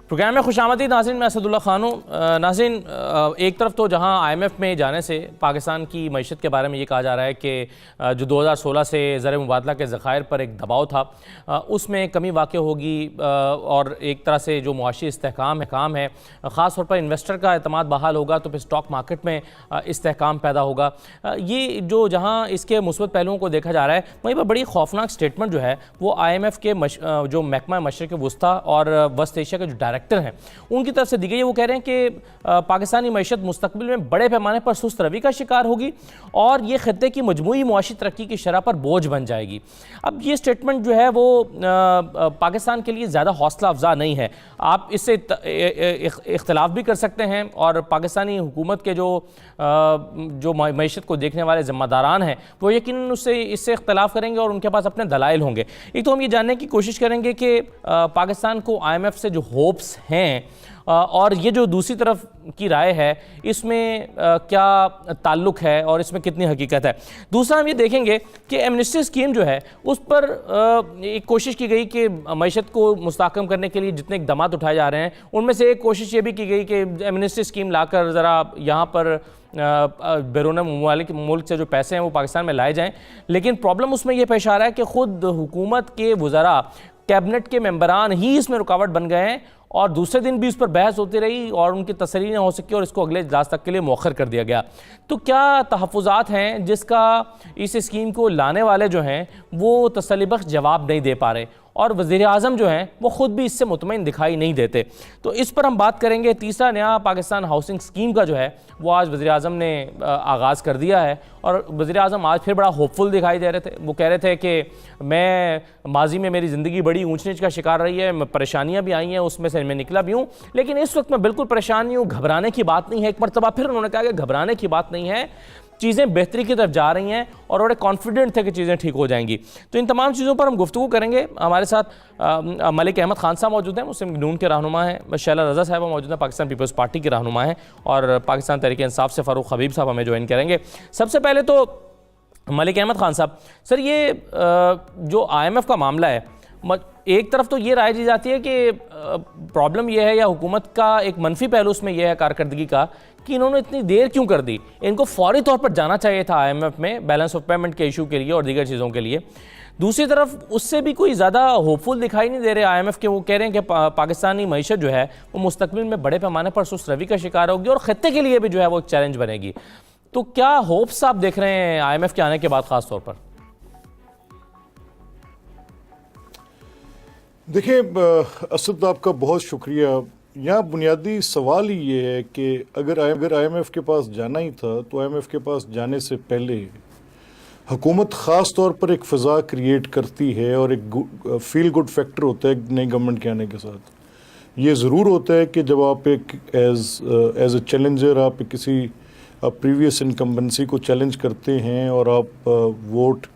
Programme में खुशामदीद नाज़रीन, मैं असदुल्ला खान हूँ। नाज़रीन, एक तरफ तो जहाँ IMF में जाने से पाकिस्तान की मईशत के बारे में ये कहा जा रहा है कि जो 2016 से ज़र मुबादला के ज़खायर पर एक दबाव था उसमें कमी वाक़ई होगी और एक तरह से जो मुआशी इस्तेहकाम है ख़ास तौर पर इन्वेस्टर का एतमाद बहाल होगा तो फिर स्टॉक मार्केट में इस्तेहकाम पैदा होगा। ये जो जहाँ इसके मुस्बत पहलुओं को देखा जा रहा है, वहीं पर बड़ी खौफनाक स्टेटमेंट जो है वो IMF के जो महकमा मशरिक़ वस्ता और वस्त एशिया के जो डायरेक्टर हैं उनकी तरफ से दी गई है। वो कह रहे हैं कि पाकिस्तानी मईशत मुस्तकबिल में बड़े पैमाने पर सुस्त रवि का शिकार होगी और ये खत्ते की मजमूई मुआशी तरक्की की शरह पर बोझ बन जाएगी। अब ये स्टेटमेंट जो है वो पाकिस्तान के लिए ज़्यादा हौसला अफजा नहीं है। आप इससे इख्तलाफ भी कर सकते हैं और पाकिस्तानी हुकूमत के जो मईशत को देखने वाले ज़िम्मेदारान हैं वो यकीनन इससे इख्तलाफ करेंगे और उनके पास अपने दलाइल होंगे। एक तो हम ये जानने की कोशिश करेंगे कि पाकिस्तान को IMF से जो होप्स हैं और ये जो दूसरी तरफ की राय है इसमें क्या ताल्लुक़ है और इसमें कितनी हकीकत है। दूसरा हम ये देखेंगे कि एमनेस्टी स्कीम जो है उस पर एक कोशिश की गई कि मईशत को मुस्तहकम करने के लिए जितने इक़दामात उठाए जा रहे हैं उनमें से एक कोशिश ये भी की गई कि एमनेस्टी स्कीम लाकर ज़रा यहाँ पर बैरून मुल्क से जो पैसे हैं वो पाकिस्तान में लाए जाएँ। लेकिन प्रॉब्लम उसमें यह पेश आ रहा है कि ख़ुद हुकूमत के वज़रा, कैबिनेट के मेंबरान ही इसमें रुकावट बन गए हैं और दूसरे दिन भी उस पर बहस होती रही और उनकी तसल्ली न हो सकी और इसको अगले इजलास तक के लिए मौखर कर दिया गया। तो क्या तहफ़्फ़ुज़ात हैं जिसका इस स्कीम को लाने वाले जो हैं वो तसल्लीबख्श जवाब नहीं दे पा रहे और वज़ीर-ए-आज़म जो हैं वो ख़ुद भी इससे मुतमईन दिखाई नहीं देते। तो इस पर हम बात करेंगे। तीसरा नया पाकिस्तान हाउसिंग स्कीम का जो है वो आज वज़ीर-ए-आज़म ने आगाज़ कर दिया है और वज़ीर-ए-आज़म आज फिर बड़ा होपफुल दिखाई दे रहे थे। वो कह रहे थे कि मैं माजी में मेरी ज़िंदगी बड़ी ऊंच नीच का शिकार रही है, परेशानियाँ भी आई हैं, उसमें से मैं निकला भी हूँ, लेकिन इस वक्त मैं बिल्कुल परेशान नहीं हूँ, घबराने की बात नहीं है। एक मरतबा फिर उन्होंने कहा कि घबराने की बात नहीं है, चीज़ें बेहतरी की तरफ जा रही हैं और बड़े कॉन्फिडेंट थे कि चीज़ें ठीक हो जाएंगी। तो इन तमाम चीज़ों पर हम गुफ्तगू करेंगे। हमारे साथ मलिक अहमद खान साहब मौजूद हैं, मुस्लिम नून के रहनुमा हैं। शैला रज़ा साहब मौजूद हैं, पाकिस्तान पीपल्स पार्टी के रहनुमा हैं और पाकिस्तान तहरीक इंसाफ से फ़ारूक हबीब साहब हमें ज्वाइन करेंगे। सबसे पहले तो मलिक अहमद खान साहब, सर ये जो IMF का मामला है, एक तरफ तो ये राय दी जाती है कि प्रॉब्लम यह है या हुकूमत का एक मनफी पहलू उसमें यह है कारकर्दगी का कि इन्होंने इतनी देर क्यों कर दी। इनको फौरी तौर पर जाना चाहिए था IMF में बैलेंस ऑफ पेमेंट के इशू के लिए और दीगर चीज़ों के लिए। दूसरी तरफ उससे भी कोई ज़्यादा होपफुल दिखाई नहीं दे रहे IMF के। वो कह रहे हैं कि पाकिस्तानी मईशत जो है वो मुस्तकबिल में बड़े पैमाने पर सुस्त रवि का शिकार होगी और खत्ते के लिए भी जो है वो एक चैलेंज बनेगी। तो क्या होप्स आप देख रहे हैं IMF के आने के बाद ख़ास तौर पर? देखिए असद, आपका बहुत शुक्रिया। यहाँ बुनियादी सवाल ही ये है कि अगर IMF के पास जाना ही था तो IMF के पास जाने से पहले हुकूमत ख़ास तौर पर एक फ़ज़ा क्रिएट करती है और एक फील गुड फैक्टर होता है नई गवर्नमेंट के आने के साथ। ये ज़रूर होता है कि जब आप एक एज ए चैलेंजर आप किसी प्रीवियस इनकम्बेंसी को चैलेंज करते हैं और आप वोट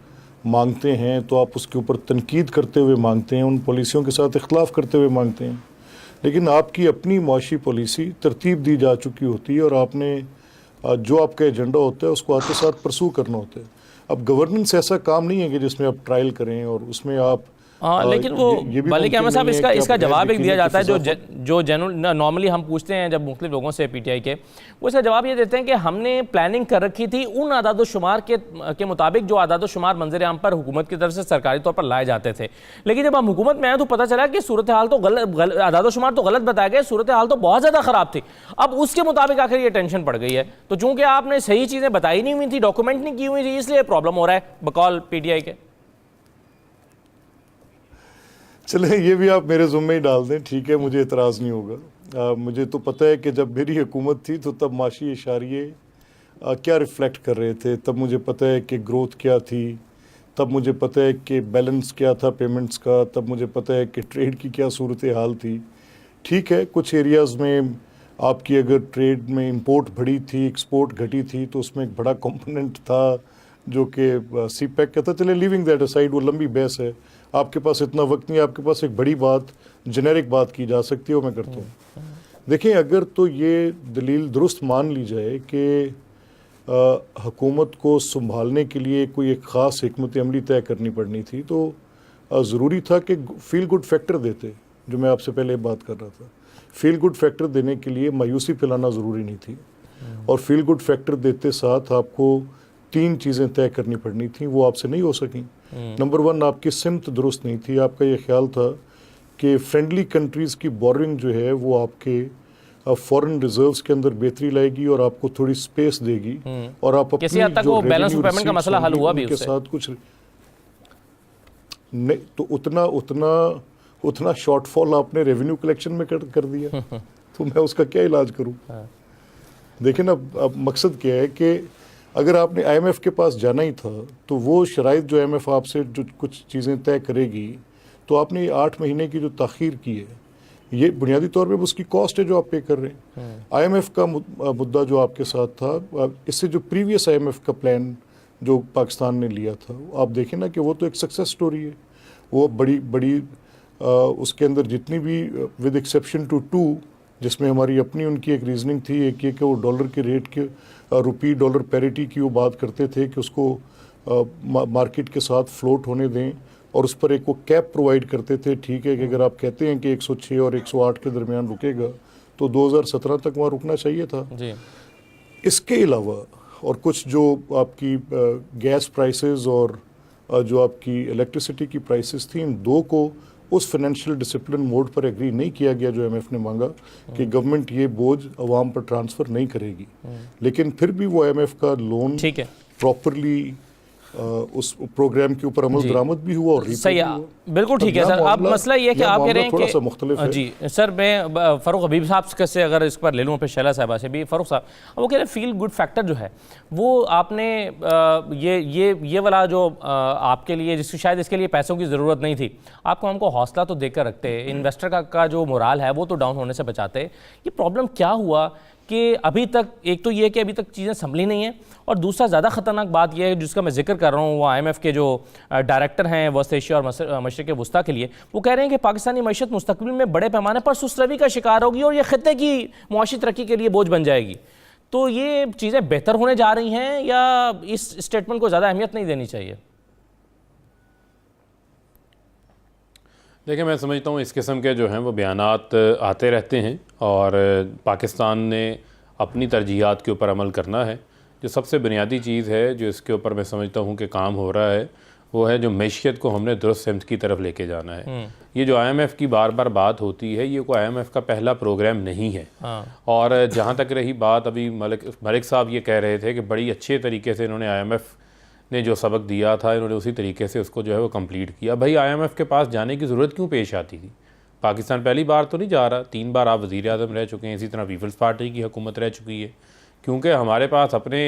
मांगते हैं तो आप उसके ऊपर तनकीद करते हुए मांगते हैं, उन पॉलिसियों के साथ इख्तलाफ करते हुए मांगते हैं, लेकिन आपकी अपनी मुआशी पॉलिसी तरतीब दी जा चुकी होती है और आपने जो आपका एजेंडा होता है उसको आते साथ परसू करना होता है। अब गवर्नेंस ऐसा काम नहीं है कि जिसमें आप ट्रायल करें और उसमें आप लेकिन वो मलिक अहमद साहब इसका जवाब एक दिया जाता है जो नॉर्मली हम पूछते हैं जब मुख्तलिफ लोगों से PTI के, वो इसका जवाब ये देते हैं कि हमने प्लानिंग कर रखी थी उन आदादोशुमार के मुताबिक जो आदादोशुमार मंजर आम पर हुकूमत की तरफ से सरकारी तौर पर लाए जाते थे। लेकिन जब हम हुकूमत में आए तो पता चला कि सूरत हाल तो गलत, आदादोशुमार तो गलत बताए गए, सूरत हाल तो बहुत ज़्यादा ख़राब थी। अब उसके मुताबिक आखिर ये टेंशन पड़ गई है। तो चूँकि आपने सही चीज़ें बताई नहीं हुई थी, डॉक्यूमेंट नहीं की हुई थी, इसलिए प्रॉब्लम हो रहा है बकौल PTI के। चले ये भी आप मेरे ज़ुम्मे ही डाल दें, ठीक है, मुझे एतराज़ नहीं होगा। मुझे तो पता है कि जब मेरी हुकूमत थी तो तब माशी इशारिये क्या रिफ़्लेक्ट कर रहे थे, तब मुझे पता है कि ग्रोथ क्या थी, तब मुझे पता है कि बैलेंस क्या था पेमेंट्स का, तब मुझे पता है कि ट्रेड की क्या सूरत हाल थी। ठीक है, कुछ एरियाज़ में आपकी अगर ट्रेड में इंपोर्ट बढ़ी थी, एक्सपोर्ट घटी थी, तो उसमें एक बड़ा कंपोनेंट था जो कि CPEC का था। चले लिविंग दैट असाइड, वो लंबी बहस है, आपके पास इतना वक्त नहीं है, आपके पास एक बड़ी बात जेनेरिक बात की जा सकती है, वो मैं करता हूँ। देखें, अगर तो ये दलील दुरुस्त मान ली जाए कि हुकूमत को संभालने के लिए कोई एक ख़ास हिकमत अमली तय करनी पड़नी थी तो ज़रूरी था कि फील गुड फैक्टर देते, जो मैं आपसे पहले बात कर रहा था। फील गुड फैक्टर देने के लिए मायूसी फैलाना ज़रूरी नहीं थी, और फील गुड फैक्टर देते साथ आपको 3 चीज़ें तय करनी पड़नी थी, वो आपसे नहीं हो सकी। नंबर 1, आपकी सिमत दुरुस्त नहीं थी। आपका ये ख्याल था कि फ्रेंडली कंट्रीज़ की बोरिंग जो है वो आपके फॉरेन रिजर्व्स के अंदर बेहतरी लाएगी और आपको थोड़ी स्पेस देगी, और आप किसी हद तक वो बैलेंस ऑफ पेमेंट का मसला हल हुआ भी उससे साथ कुछ नहीं, तो उतना शॉर्टफॉल आपने रेवेन्यू कलेक्शन में कर दिया तो मैं उसका क्या इलाज करूं? देखिए ना, अब मकसद क्या है कि अगर आपने आईएमएफ के पास जाना ही था तो वो शराइत जो आईएमएफ आपसे जो कुछ चीज़ें तय करेगी, तो आपने 8 महीने की जो ताख़ीर की है, ये बुनियादी तौर पे उसकी कॉस्ट है जो आप पे कर रहे हैं। आईएमएफ का मुद्दा जो आपके साथ था, इससे जो प्रीवियस आईएमएफ का प्लान जो पाकिस्तान ने लिया था, आप देखें ना कि वो तो एक सक्सेस स्टोरी है। वो बड़ी उसके अंदर जितनी भी विद एक्सेप्शन टू 2 जिसमें हमारी अपनी उनकी एक रीजनिंग थी, एक ये कि वो डॉलर के रेट के रुपी डॉलर पैरिटी की वो बात करते थे कि उसको मार्केट के साथ फ्लोट होने दें, और उस पर एक वो कैप प्रोवाइड करते थे। ठीक है कि अगर आप कहते हैं कि 106 और 108 के दरमियान रुकेगा तो 2017 तक वहाँ रुकना चाहिए था जी। इसके अलावा और कुछ जो आपकी गैस प्राइसेस और जो आपकी इलेक्ट्रिसिटी की प्राइसेस थी, इन 2 को उस फाइनेंशियल डिसिप्लिन मोड पर एग्री नहीं किया गया जो आईएमएफ ने मांगा कि गवर्नमेंट ये बोझ अवाम पर ट्रांसफ़र नहीं करेगी। लेकिन फिर भी वो आईएमएफ का लोन प्रॉपरली उस प्रोग्राम के ऊपर अमल दरामद भी हुआ और सही है, बिल्कुल ठीक है सर। अब मसला ये है कि आप कह रहे हैं थोड़ा सा मुख्तलिफ है। जी सर, मैं फ़ारूक हबीब साहब से अगर इस पर ले लूँ, फिर शैला साहबा से भी। फ़ारूक साहब, वो कह रहे हैं फील गुड फैक्टर जो है वो आपने ये वाला जो आपके लिए, जिसकी शायद इसके लिए पैसों की ज़रूरत नहीं थी, आपको हमको हौसला तो देकर रखते, इन्वेस्टर का जो मोराल है वो तो डाउन होने से बचाते। ये प्रॉब्लम क्या हुआ कि अभी तक, एक तो ये कि अभी तक चीज़ें संभली नहीं हैं, और दूसरा ज़्यादा ख़तरनाक बात यह है जिसका मैं जिक्र कर रहा हूँ, वो आईएमएफ के जो डायरेक्टर हैं वेस्ट एशिया और मशरिक़ वस्ता के लिए, वो कह रहे हैं कि पाकिस्तानी मईशत मुस्तक़बिल में बड़े पैमाने पर सुस्तरवी का शिकार होगी और ये ख़ित्ते की मुआशी तरक्की के लिए बोझ बन जाएगी। तो ये चीज़ें बेहतर होने जा रही हैं या इस स्टेटमेंट को ज़्यादा अहमियत नहीं देनी चाहिए? देखिए, मैं समझता हूँ इस किस्म के जो हैं वो बयानात आते रहते हैं, और पाकिस्तान ने अपनी तरजीहात के ऊपर अमल करना है। जो सबसे बुनियादी चीज़ है जो इसके ऊपर मैं समझता हूँ कि काम हो रहा है, वो है जो मैशियत को हमने दुरुस्त सिमत की तरफ लेके जाना है। ये जो आईएमएफ की बार बार बात होती है, ये कोई आईएमएफ का पहला प्रोग्राम नहीं है। और जहाँ तक रही बात, अभी मलिक साहब ये कह रहे थे कि बड़ी अच्छे तरीके से इन्होंने आईएमएफ ने जो सबक दिया था, इन्होंने उसी तरीके से उसको जो है वो कंप्लीट किया। भाई, आईएमएफ के पास जाने की ज़रूरत क्यों पेश आती थी? पाकिस्तान पहली बार तो नहीं जा रहा, 3 बार आप वज़ीर आज़म रह चुके हैं, इसी तरह पीपल्स पार्टी की हुकूमत रह चुकी है। क्योंकि हमारे पास अपने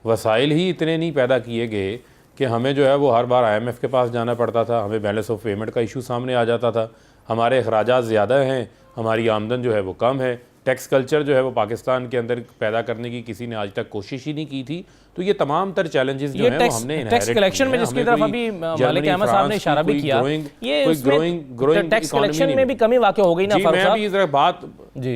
वसाइल ही इतने नहीं पैदा किए गए कि हमें जो है वो हर बार आईएमएफ के पास जाना पड़ता था, हमें बैलेंस ऑफ पेमेंट का इशू सामने आ जाता था, हमारे अखराजात ज़्यादा हैं, हमारी आमदन जो है वो कम है, टैक्स कल्चर जो है वो पाकिस्तान के अंदर पैदा करने की किसी ने आज तक कोशिश ही नहीं की थी। तो ये तमाम तर चैलेंजेस जो हैं वो हमने टैक्स कलेक्शन में, जिसकी तरफ अभी मलिक अहमद साहब ने इशारा भी किया, ये ग्रोइंग टैक्स कलेक्शन में भी कमी वाक़ई हो गई ना। मैं अभी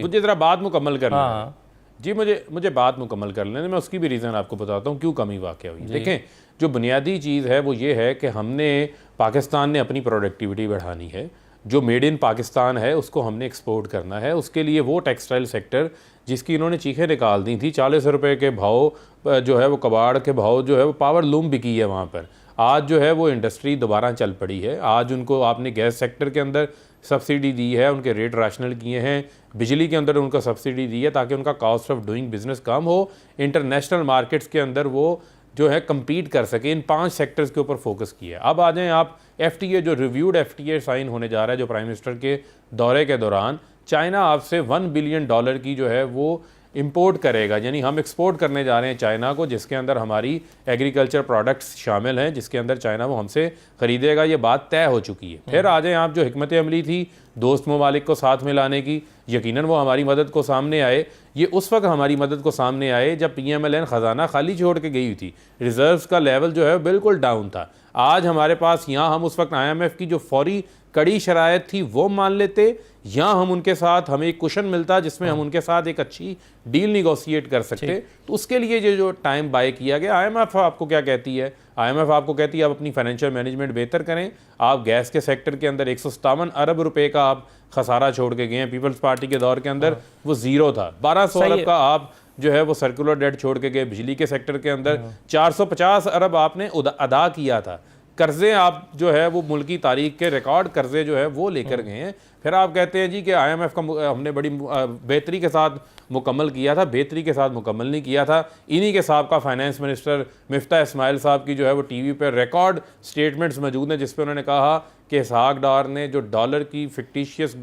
मुझे ज़रा बात मुकम्मल करना जी, मुझे बात मुकम्मल कर लेने, मैं उसकी भी रीज़न आपको बताता हूँ क्यों कमी वाक़ई हुई। देखें, जो बुनियादी चीज़ है वो ये है कि हमने, पाकिस्तान ने अपनी प्रोडक्टिविटी बढ़ानी है, जो मेड इन पाकिस्तान है उसको हमने एक्सपोर्ट करना है। उसके लिए वो टेक्सटाइल सेक्टर जिसकी इन्होंने चीखें निकाल दी थी, 40 रुपये के भाव जो है वो कबाड़ के भाव जो है वो पावर लूम बिकी है वहाँ पर, आज जो है वो इंडस्ट्री दोबारा चल पड़ी है। आज उनको आपने गैस सेक्टर के अंदर सब्सिडी दी है, उनके रेट राशनल किए हैं, बिजली के अंदर उनको सब्सिडी दी है ताकि उनका कॉस्ट ऑफ डूइंग बिजनेस कम हो, इंटरनेशनल मार्केट्स के अंदर वो जो है कम्पीट कर सके। इन 5 सेक्टर्स के ऊपर फोकस किया है। अब आ जाएँ आप FTA, जो रिव्यूड FTA साइन होने जा रहा है, जो प्राइम मिनिस्टर के दौरे के दौरान चाइना आपसे $1 बिलियन की जो है वो इंपोर्ट करेगा, यानी हम एक्सपोर्ट करने जा रहे हैं चाइना को, जिसके अंदर हमारी एग्रीकल्चर प्रोडक्ट्स शामिल हैं, जिसके अंदर चाइना वो हमसे ख़रीदेगा। ये बात तय हो चुकी है। फिर आ जाएँ आप, जो हिकमत अमली थी दोस्त ममालिक को साथ में लाने की, यकीनन वो हमारी मदद को सामने आए। ये उस वक्त हमारी मदद को सामने आए जब PMLN ख़जाना खाली छोड़ के गई हुई थी, रिजर्व्स का लेवल जो है बिल्कुल डाउन था। आज हमारे पास यहाँ, हम उस वक्त IMF की जो फौरी कड़ी शरायत थी वो मान लेते, या हम उनके साथ, हमें एक कुशन मिलता जिसमें हम उनके साथ एक अच्छी डील निगोशिएट कर सकते। तो उसके लिए जो टाइम बाय किया गया। IMF आपको क्या कहती है, IMF आपको कहती है आप अपनी फाइनेंशियल मैनेजमेंट बेहतर करें। आप गैस के सेक्टर के अंदर 157 अरब रुपए का आप खसारा छोड़ के गए हैं। पीपल्स पार्टी के दौर के अंदर वो जीरो था। 1200 अरब का आप जो है वो सर्कुलर डेट छोड़ के गए। बिजली के सेक्टर के अंदर 450 अरब आपने अदा किया था। कर्जे आप जो है वो मुल्की तारीख के रिकॉर्ड कर्जे जो है वो लेकर गए हैं। फिर आप कहते हैं जी कि IMF का हमने बड़ी बेहतरी के साथ मुकम्मल किया था। बेहतरी के साथ मुकम्मल नहीं किया था। इन्हीं के साहब का फाइनेंस मिनिस्टर मिफ्ता इस्माइल साहब की जो है वो टीवी पर रिकॉर्ड स्टेटमेंट्स मौजूद हैं जिस पे उन्होंने कहा कि इसहाक डार ने जो डॉलर की फिक्टिशियस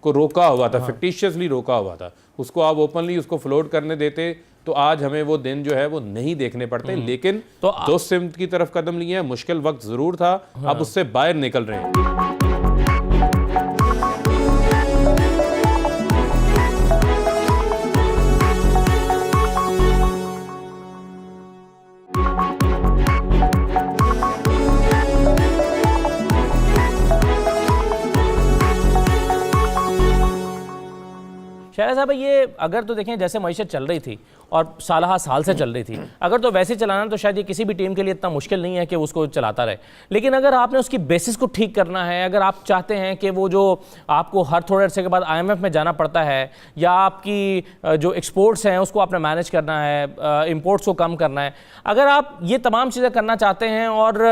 को रोका हुआ था, फिक्टिशियसली रोका हुआ था, उसको आप ओपनली उसको फ्लोट करने देते तो आज हमें वो दिन जो है वो नहीं देखने पड़ते। लेकिन तो दोस्त सिमत की तरफ कदम लिए हैं। मुश्किल वक्त जरूर था, अब उससे बाहर निकल रहे हैं। शायद साहब ये अगर तो देखें जैसे मईशत चल रही थी और साल से चल रही थी, अगर तो वैसे चलाना तो शायद ये किसी भी टीम के लिए इतना मुश्किल नहीं है कि उसको चलाता रहे। लेकिन अगर आपने उसकी बेसिस को ठीक करना है, अगर आप चाहते हैं कि वो जो आपको हर थोड़े अरसे के बाद IMF में जाना पड़ता है या आपकी जो एक्सपोर्ट्स हैं उसको आपने मैनेज करना है, इम्पोर्ट्स को कम करना है, अगर आप ये तमाम चीज़ें करना चाहते हैं और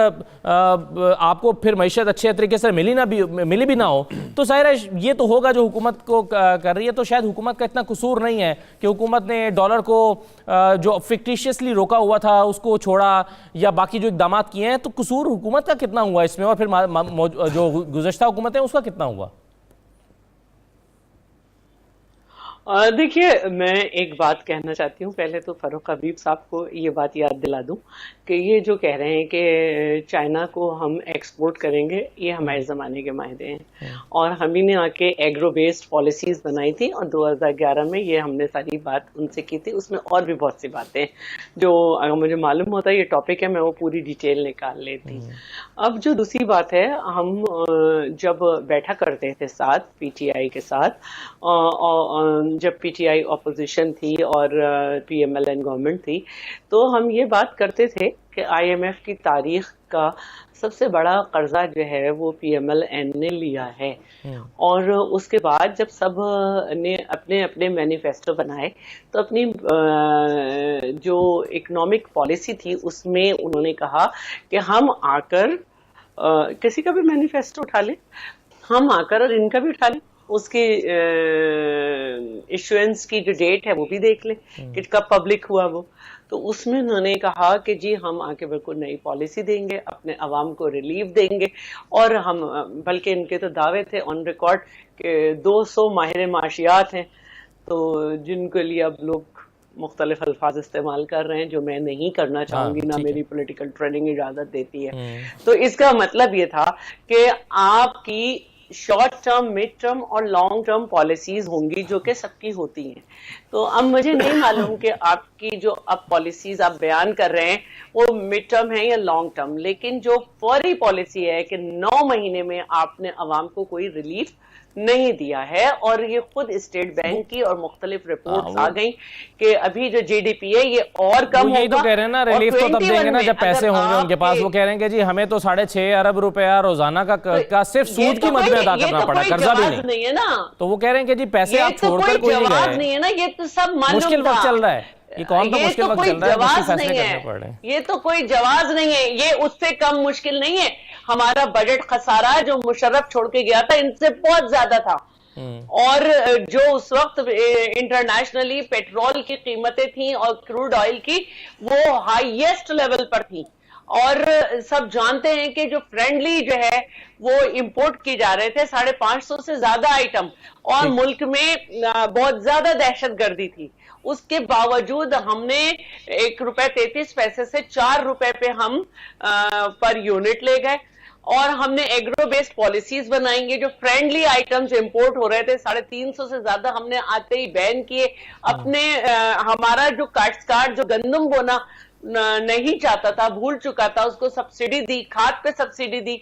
आपको फिर मईशत अच्छे तरीके से मिली भी ना हो, तो ज़ाहिर है ये तो होगा जो हुकूमत को कर रही है। तो शायद हुकूमत का इतना कसूर नहीं है कि हुकूमत ने डॉलर को जो फिक्टिशियसली रोका हुआ था उसको छोड़ा या बाकी जो इक़दाम किए हैं, तो कसूर हुकूमत का कितना हुआ इसमें और फिर जो गुज़श्ता हुकूमत है उसका कितना हुआ? देखिए, मैं एक बात कहना चाहती हूँ। पहले तो फरूक हबीब साहब को ये बात याद दिला दूं कि ये जो कह रहे हैं कि चाइना को हम एक्सपोर्ट करेंगे, ये हमारे ज़माने के मायदे हैं और हम ही ने आके एग्रो बेस्ड पॉलिसीज़ बनाई थी और 2011 में ये हमने सारी बात उनसे की थी। उसमें और भी बहुत सी बातें जो अगर मुझे मालूम होता है ये टॉपिक है, मैं वो पूरी डिटेल निकाल लेती। अब जो दूसरी बात है, हम जब बैठा करते थे साथ PTI के साथ, जब PTI ऑपोजिशन थी और PMLN गवर्नमेंट थी, तो हम ये बात करते थे कि IMF की तारीख का सबसे बड़ा कर्जा जो है वो PMLN ने लिया है। और उसके बाद जब सब ने अपने अपने मैनिफेस्टो बनाए तो अपनी जो इकोनॉमिक पॉलिसी थी उसमें उन्होंने कहा कि हम आकर किसी का भी मैनिफेस्टो उठा लें, हम आकर और इनका भी उठा लें, उसकी इशुएंस की जो डेट है वो भी देख लें कि कब पब्लिक हुआ वो। तो उसमें उन्होंने कहा कि जी हम आके बिल्कुल नई पॉलिसी देंगे, अपने अवाम को रिलीफ देंगे और हम बल्कि इनके तो दावे थे ऑन रिकॉर्ड कि 200 माहिर माशियात हैं तो जिनके लिए अब लोग मुख्तलिफ अल्फाज इस्तेमाल कर रहे हैं जो मैं नहीं करना चाहूंगी, ना मेरी पॉलिटिकल ट्रेनिंग इजाजत देती है। तो इसका मतलब ये था कि आपकी शॉर्ट टर्म, मिड टर्म और लॉन्ग टर्म पॉलिसीज होंगी जो कि सबकी होती हैं। तो अब मुझे नहीं मालूम कि आपकी जो अब पॉलिसीज आप बयान कर रहे हैं वो मिड टर्म है या लॉन्ग टर्म, लेकिन जो फौरी पॉलिसी है कि 9 महीने में आपने अवाम को कोई रिलीफ नहीं दिया है और ये खुद स्टेट बैंक की और मुख्तलिफ रिपोर्ट्स आ गई कि अभी जो GDP है ये और कम होगा। यही तो कह रहे हैं ना, रिलीफ तो तब देंगे ना जब पैसे होंगे उनके पास। वो कह रहे हैं कि जी हमें तो 6.5 अरब रुपया रोजाना का सिर्फ सूद की मद में अदा करना पड़ा, कर्जा भी नहीं है ना। तो वो कह रहे हैं कि जी पैसे आप छोड़कर कोई नहीं है ना, ये तो सब मुश्किल वक्त चल रहा है। ये कौन तो मुश्किल वक्त चल रहा है, फैसले करने पड़ रहे हैं। ये तो कोई जवाब नहीं है, ये उससे कम मुश्किल नहीं है। हमारा बजट खसारा जो मुशर्रफ छोड़ के गया था इनसे बहुत ज्यादा था और जो उस वक्त इंटरनेशनली पेट्रोल की कीमतें थी और क्रूड ऑयल की वो हाईएस्ट लेवल पर थी और सब जानते हैं कि जो फ्रेंडली जो है वो इंपोर्ट की जा रहे थे 550 से ज्यादा आइटम और मुल्क में बहुत ज्यादा दहशतगर्दी थी। उसके बावजूद हमने ₹1.33 से ₹4 पे हम पर यूनिट ले गए और हमने एग्रो बेस्ड पॉलिसीज बनाएंगे। जो फ्रेंडली आइटम्स इंपोर्ट हो रहे थे 350 से ज्यादा हमने आते ही बैन किए। अपने हमारा जो काश्तकार जो गंदम बोना नहीं चाहता था, भूल चुका था, उसको सब्सिडी दी, खाद पे सब्सिडी दी।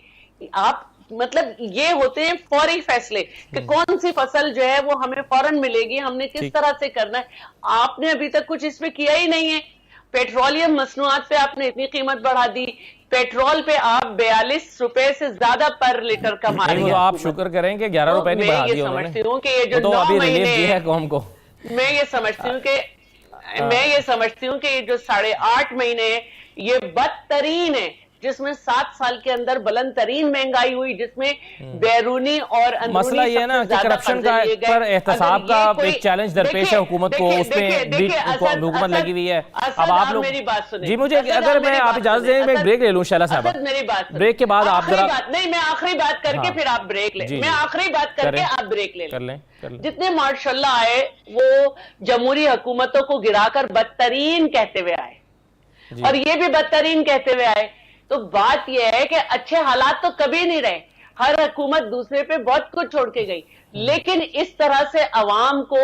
आप मतलब ये होते हैं फौरी फैसले कि कौन सी फसल जो है वो हमें फौरन मिलेगी, हमने किस तरह से करना है। आपने अभी तक कुछ इसमें किया ही नहीं है। पेट्रोलियम मसनूआत पे आपने इतनी कीमत बढ़ा दी, पेट्रोल पे आप 42 रुपए से ज्यादा पर लीटर कमा रहे हैं। आप शुक्र करें कि 11 रुपए नहीं बढ़ा दिए उन्होंने। मैं ये समझती हूँ कि ये जो तो 9 अभी रिलीफ महीने, दिया है कौम को। मैं ये समझती हूँ कि ये जो 8.5 महीने ये बदतरीन है, जिसमें 7 साल के अंदर बुलंद तरीन महंगाई हुई, जिसमें बैरूनी और अंदरूनी मसला ये है ना कि करप्शन का पर एहतसाब का एक चैलेंज दरपेश है हुकूमत को, उसमें हुकूमत लगी हुई है। अब आप लोग मेरी बात सुनिए जी, मुझे अगर मैं आप इजाजत दें मैं ब्रेक ले लूं शैला साहब, मेरी बात ब्रेक के बाद आप जरा नहीं, मैं आखिरी बात करके फिर आप ब्रेक ले, मैं आखिरी बात करके आप ब्रेक ले। जितने माशाल्लाह आए वो जमहूरी हुकूमतों को गिराकर बदतरीन कहते हुए आए, और ये भी बदतरीन कहते हुए आए। तो बात यह है कि अच्छे हालात तो कभी नहीं रहे, हर हुकूमत दूसरे पे बहुत कुछ छोड़ के गई, लेकिन इस तरह से अवाम को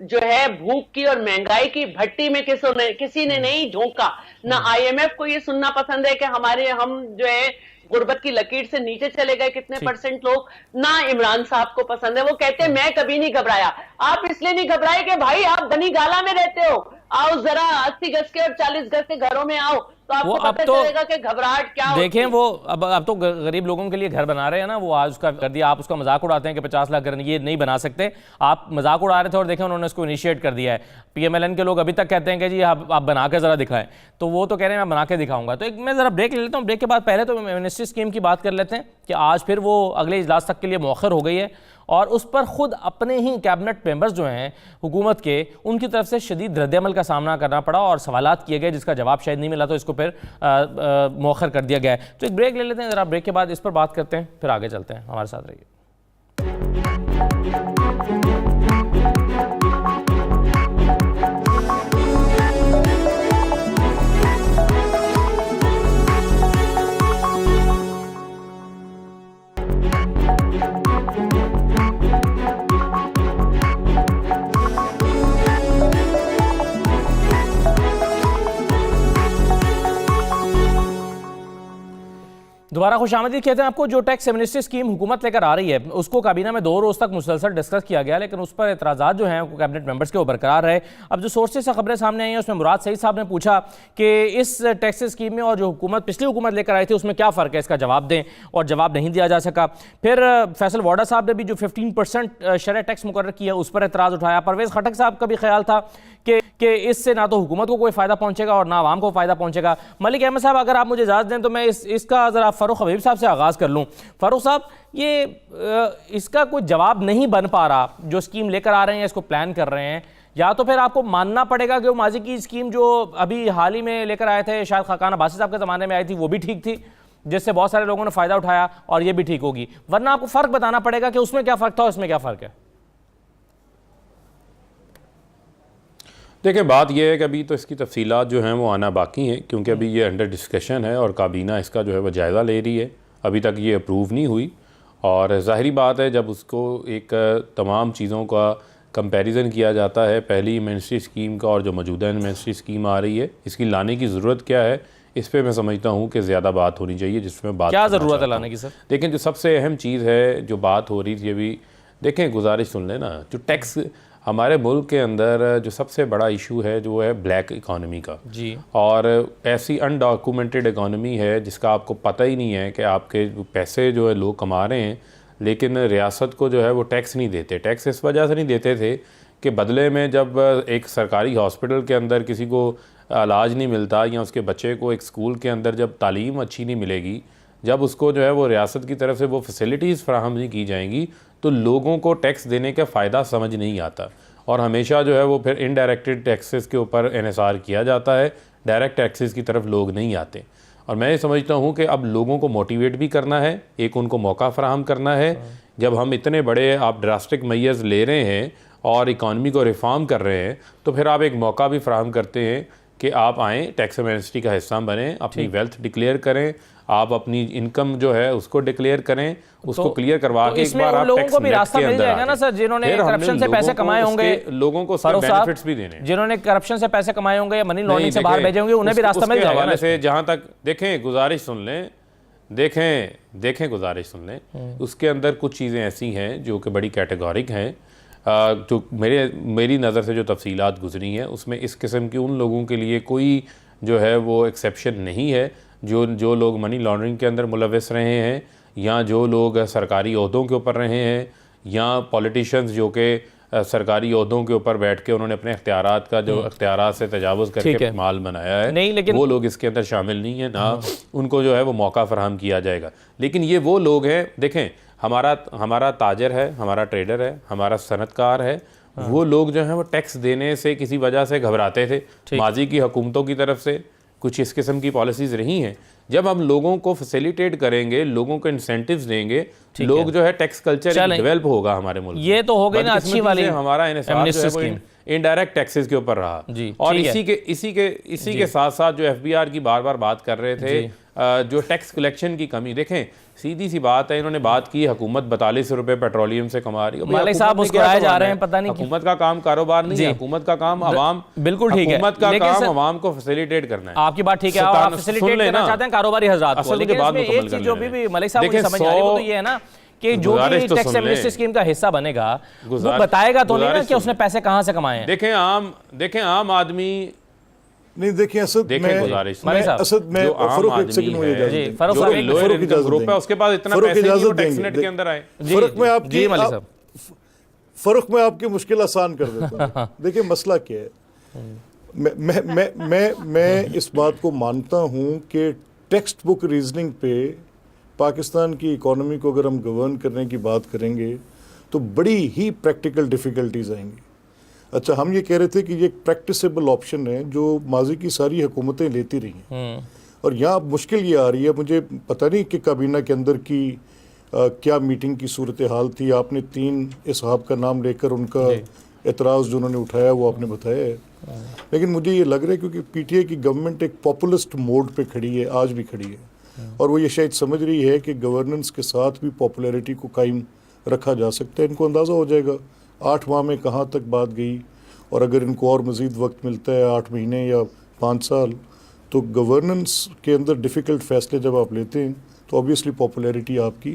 जो है भूख की और महंगाई की भट्टी में किसी ने नहीं झोंका। ना IMF को ये सुनना पसंद है कि हम जो है गुर्बत की लकीर से नीचे चले गए कितने % लोग, ना इमरान साहब को पसंद है। वो कहते हैं मैं कभी नहीं घबराया। आप इसलिए नहीं घबराए कि भाई आप बनी गाला में रहते हो, आओ जरा 80 गज के और 40 गज के घरों में आओ, तो आपको पता चलेगा कि घबराहट क्या होती है। देखें वो अब तो गरीब लोगों के लिए घर बना रहे हैं ना, वो आज उसका कर दिया। आप उसका मजाक उड़ाते हैं कि 50 लाख घर ये नहीं बना सकते, आप मजाक उड़ा रहे थे और देखें उन्होंने उसको इनिशिएट कर दिया है। PMLN के लोग अभी तक कहते हैं कि जी आप बना के जरा दिखाएं, तो वो तो कह रहे हैं मैं बना के दिखाऊंगा। तो एक मैं जरा ब्रेक ले लेता हूँ, ब्रेक के बाद पहले तो मिनिस्ट्री स्कीम की बात कर लेते हैं कि आज फिर वो अगले इजलास तक के लिए मौखर हो गई है, और उस पर खुद अपने ही कैबिनेट मेंबर्स जो हैं हुकूमत के, उनकी तरफ से शदीद रद्दअमल का सामना करना पड़ा और सवालात किए गए जिसका जवाब शायद नहीं मिला, तो इसको फिर मौखर कर दिया गया है। तो एक ब्रेक ले लेते हैं, ज़रा ब्रेक के बाद इस पर बात करते हैं, फिर आगे चलते हैं। हमारे साथ रहिए। दोबारा खुशामदीद कहते हैं आपको। जो टैक्स एमनेस्टी स्कीम हुकूमत लेकर आ रही है उसको काबीना में 2 रोज़ तक मुसलसल डिस्कस किया गया, लेकिन उस पर एतराज़ात जो हैं वो कैबिनेट मेंबर्स के वो बरकरार रहे। अब जो सोर्सेज से खबरें सामने आई हैं उसमें मुराद सईद साहब ने पूछा कि इस टैक्स स्कीम में और जो हुकूमत पिछली हुकूमत लेकर आई थी उसमें क्या फ़र्क है, इसका जवाब दें, और जवाब नहीं दिया जा सका। फिर फैसल वाडा साहब ने भी जो 15% शरह टैक्स मुकर्रर किया उस पर एतराज़ उठाया। परवेज़ खटक साहब का भी ख्याल था कि इससे ना तो हुकूमत को कोई फ़ायदा पहुँचेगा और ना आवाम को फ़ायदा पहुँचेगा। मलिक अहमद साहब, अगर आप मुझे इजाज़त दें तो मैं इसका ज़रा फ़ारूक हबीब साहब से आगाज़ कर लूँ। फ़ारूक साहब, ये इसका कोई जवाब नहीं बन पा रहा, जो स्कीम लेकर आ रहे हैं, इसको प्लान कर रहे हैं, या तो फिर आपको मानना पड़ेगा कि वो माजी की स्कीम जो अभी हाल ही में लेकर आए थे, शायद खाकान अब्बासी साहब के ज़माने में आई थी, वो भी ठीक थी, जिससे बहुत सारे लोगों ने फ़ायदा उठाया, और ये भी ठीक होगी, वरना आपको फ़र्क बताना पड़ेगा कि उसमें क्या फ़र्क था और इसमें क्या फ़र्क है। देखिए, बात यह है कि अभी तो इसकी तफसीलात जो हैं वो आना बाकी हैं, क्योंकि अभी ये अंडर डिस्कशन है और काबीना इसका जो है वो जायज़ा ले रही है। अभी तक ये अप्रूव नहीं हुई, और ज़ाहिरी बात है जब उसको एक तमाम चीज़ों का कंपैरिजन किया जाता है, पहली मिनिस्ट्री स्कीम का और जो मौजूदा मिनिस्ट्री स्कीम आ रही है, इसकी लाने की ज़रूरत क्या है, इस पर मैं समझता हूँ कि ज़्यादा बात होनी चाहिए, जिसमें बात क्या ज़रूरत है लाने की सर? लेकिन जो सबसे अहम चीज़ है जो बात हो रही थी अभी, देखें गुजारिश सुन लेना, जो टैक्स हमारे मुल्क के अंदर जो सबसे बड़ा इशू है जो है ब्लैक इकॉनमी का जी, और ऐसी अनडॉक्यूमेंटेड इकॉनमी है जिसका आपको पता ही नहीं है कि आपके पैसे जो है लोग कमा रहे हैं, लेकिन रियासत को जो है वो टैक्स नहीं देते। टैक्स इस वजह से नहीं देते थे कि बदले में जब एक सरकारी हॉस्पिटल के अंदर किसी को इलाज नहीं मिलता, या उसके बच्चे को एक स्कूल के अंदर जब तालीम अच्छी नहीं मिलेगी, जब उसको जो है वो रियासत की तरफ से वो फैसिलिटीज़ फराहम नहीं की जाएंगी, तो लोगों को टैक्स देने का फ़ायदा समझ नहीं आता, और हमेशा जो है वो फिर इनडायरेक्टेड टैक्सेस के ऊपर इन्हिसार किया जाता है, डायरेक्ट टैक्सेस की तरफ लोग नहीं आते। और मैं ये समझता हूँ कि अब लोगों को मोटिवेट भी करना है, एक उनको मौका फराहम करना है। जब हम इतने बड़े आप ड्रास्टिक मेजर्स ले रहे हैं और इकॉनमी को रिफॉर्म कर रहे हैं, तो फिर आप एक मौका भी फराहम करते हैं कि आप आएँ, टैक्स एमनेस्टी का हिस्सा बनें, अपनी वेल्थ डिक्लेयर करें, आप अपनी इनकम जो है उसको डिक्लेयर करें, उसको क्लियर करवा के एक बार आप टैक्स को भी रास्ता मिल जाएगा ना सर, जिन्होंने करप्शन से पैसे कमाए होंगे, लोगों को उसके बेनिफिट्स भी देने, जिन्होंने करप्शन से पैसे कमाए होंगे या मनी लॉन्ड्रिंग से बाहर भेजे होंगे, उन्हें भी रास्ता मिल जाएगा ना। से जहां तक देखें, गुजारिश सुन लें, देखें गुजारिश सुन लें, उसके अंदर कुछ चीज़ें ऐसी हैं जो कि बड़ी कैटेगोरिक हैं। तो मेरी नज़र से जो तफसीलात गुजरी हैं उसमें इस किस्म की उन लोगों के लिए कोई जो है वो एक्सेप्शन नहीं है जो लोग मनी लॉन्ड्रिंग के अंदर मुलविस रहे हैं, या जो लोग सरकारी ओहदों के ऊपर रहे हैं, या पॉलिटिशियंस जो कि सरकारी ओहदों के ऊपर बैठ के उन्होंने अपने इख्तियारात का जो इख्तियारात से तजावुज़ करके माल बनाया है, नहीं, लेकिन वो लोग इसके अंदर शामिल नहीं है, ना उनको जो है वो मौका फराहम किया जाएगा। लेकिन ये वो लोग हैं, देखें हमारा ताजर है, हमारा ट्रेडर है, हमारा सनतकार है, वो लोग जो हैं वो टैक्स देने से किसी वजह से घबराते थे। माजी की हुकूमतों की तरफ से कुछ इस किस्म की पॉलिसीज़ रही हैं। जब हम लोगों को फैसिलिटेट करेंगे, लोगों को इंसेंटिव्स देंगे, लोग जो है टैक्स कल्चर डेवलप होगा हमारे मुल्क। ये तो हो गई ना अच्छी वाली हमारा इनडायरेक्ट टैक्सेस के ऊपर रहा। और इसी के साथ साथ जो एफबीआर की बार बार बात कर रहे थे, जो टैक्स कलेक्शन की कमी, देखें सीधी सी बात है, इन्होंने बात की हुकूमत 42 रुपए पेट्रोलियम से कमा रही है। मालिक साहब मुस्कुराए जा रहे हैं, पता नहीं हुकूमत का काम कारोबार नहीं है, हुकूमत का काम आवाम, बिल्कुल ठीक है, हुकूमत का काम आवाम को फैसिलिटेट करना है। आपकी बात ठीक है, आप फैसिलिटेट करना चाहते हैं कारोबारी हज़रात को, लेकिन इसमें एक चीज जो भी मलिक साहब मुझे समझ आ रही है वो तो ये है ना कि जो भी टैक्स एमनेस्टी स्कीम का हिस्सा बनेगा वो बताएगा तो नहीं ना कि उसने पैसे कहाँ से कमाए हैं। देखें आम आदमी नहीं, देखिए असद मैं फरूक एक सेकंड मुझे इजाजत दें, उसके बाद इतना पैसे नहीं वो टैक्स नेट के अंदर आए। फरूक में आपकी मुश्किल आसान कर देता हूं। देखिए मसला क्या है, मैं इस बात को मानता हूं कि टेक्स्ट बुक रीजनिंग पे पाकिस्तान की इकोनॉमी को अगर हम गवर्न करने की बात करेंगे तो बड़ी ही प्रैक्टिकल डिफ़िकल्टीज आएंगी। अच्छा, हम ये कह रहे थे कि ये एक प्रैक्टिसेबल ऑप्शन है जो माजी की सारी हुकूमतें लेती रही हैं, और यहाँ मुश्किल ये आ रही है, मुझे पता नहीं कि काबीना के अंदर की क्या मीटिंग की सूरत हाल थी। आपने 3 इसहाब का नाम लेकर उनका एतराज़ जो उन्होंने उठाया वो आपने बताया है, लेकिन मुझे ये लग रहा है क्योंकि पीटीआई की गवर्नमेंट एक पॉपुलिस्ट मोड पे खड़ी है, आज भी खड़ी है, और वो ये शायद समझ रही है कि गवर्नेंस के साथ भी पॉपुलैरिटी को कायम रखा जा सकता है। इनको अंदाज़ा हो जाएगा 8 माह में कहाँ तक बात गई, और अगर इनको और मज़ीद वक्त मिलता है 8 महीने या 5 साल, तो गवर्नेंस के अंदर डिफ़िकल्ट फैसले जब आप लेते हैं तो ऑब्वियसली पॉपुलैरिटी आपकी